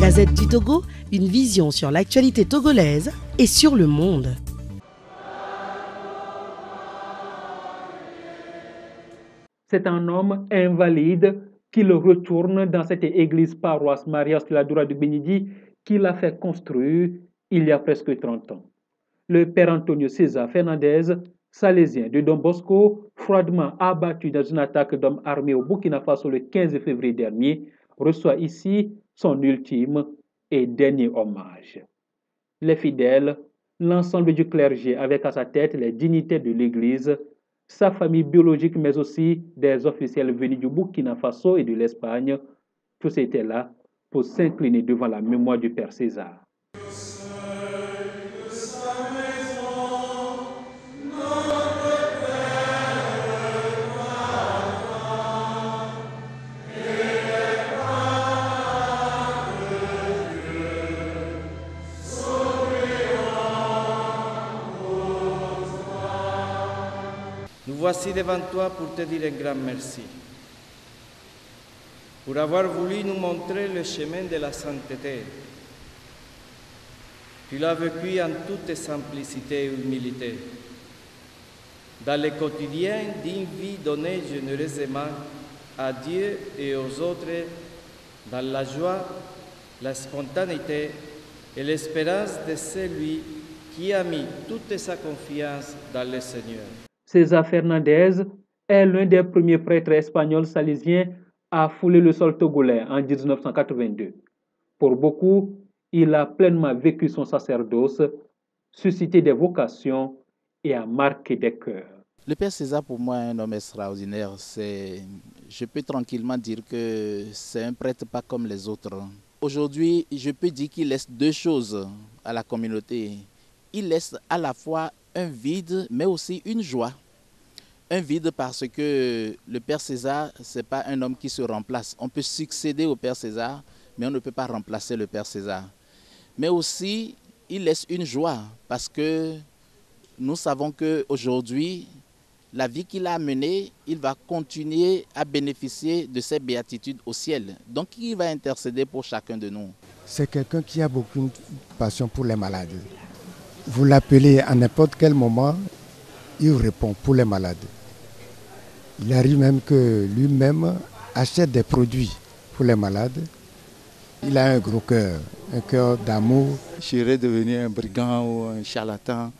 Gazette du Togo, une vision sur l'actualité togolaise et sur le monde. C'est un homme invalide qui le retourne dans cette église paroisse Maria Auxiliadora de Benidi qu'il a fait construire il y a presque 30 ans. Le père Antonio César Fernandez, salésien de Don Bosco, froidement abattu dans une attaque d'hommes armés au Burkina Faso le 15 février dernier, reçoit ici son ultime et dernier hommage. Les fidèles, l'ensemble du clergé avec à sa tête les dignitaires de l'Église, sa famille biologique mais aussi des officiels venus du Burkina Faso et de l'Espagne, tous étaient là pour s'incliner devant la mémoire du Père César. Nous voici devant toi pour te dire un grand merci, pour avoir voulu nous montrer le chemin de la sainteté. Tu l'as vécu en toute simplicité et humilité, dans le quotidien d'une vie donnée généreusement à Dieu et aux autres, dans la joie, la spontanéité et l'espérance de celui qui a mis toute sa confiance dans le Seigneur. César Fernandez est l'un des premiers prêtres espagnols salésiens à fouler le sol togolais en 1982. Pour beaucoup, il a pleinement vécu son sacerdoce, suscité des vocations et a marqué des cœurs. Le Père César, pour moi, est un homme extraordinaire. Je peux tranquillement dire que c'est un prêtre pas comme les autres. Aujourd'hui, je peux dire qu'il laisse deux choses à la communauté. Il laisse à la fois un vide, mais aussi une joie. Un vide parce que le Père César, ce n'est pas un homme qui se remplace. On peut succéder au Père César, mais on ne peut pas remplacer le Père César. Mais aussi, il laisse une joie parce que nous savons qu'aujourd'hui, la vie qu'il a menée, il va continuer à bénéficier de ses béatitudes au ciel. Donc, il va intercéder pour chacun de nous. C'est quelqu'un qui a beaucoup de passion pour les malades. Vous l'appelez à n'importe quel moment, il répond pour les malades. Il arrive même que lui-même achète des produits pour les malades. Il a un gros cœur, un cœur d'amour. J'irais devenir un brigand ou un charlatan.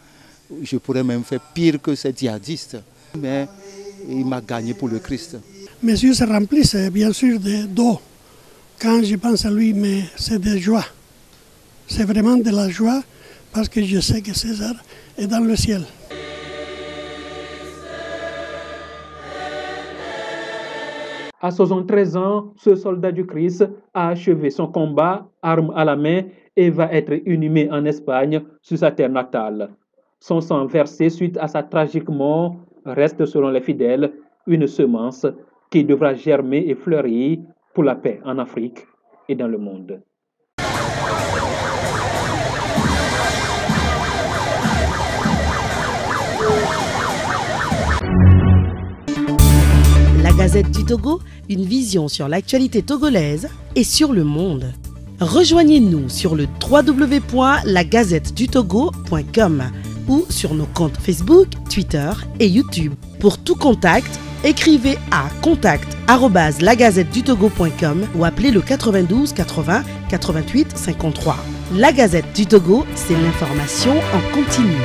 Je pourrais même faire pire que ces djihadistes. Mais il m'a gagné pour le Christ. Mes yeux se remplissent bien sûr d'eau quand je pense à lui, mais c'est de joie. C'est vraiment de la joie parce que je sais que César est dans le ciel. À 73 ans, ce soldat du Christ a achevé son combat, arme à la main, et va être inhumé en Espagne, sur sa terre natale. Son sang versé suite à sa tragique mort reste, selon les fidèles, une semence qui devra germer et fleurir pour la paix en Afrique et dans le monde. La Gazette du Togo, une vision sur l'actualité togolaise et sur le monde. Rejoignez-nous sur le www.lagazettedutogo.com ou sur nos comptes Facebook, Twitter et YouTube. Pour tout contact, écrivez à contact@lagazettedutogo.com ou appelez le 92 80 88 53. La Gazette du Togo, c'est l'information en continu.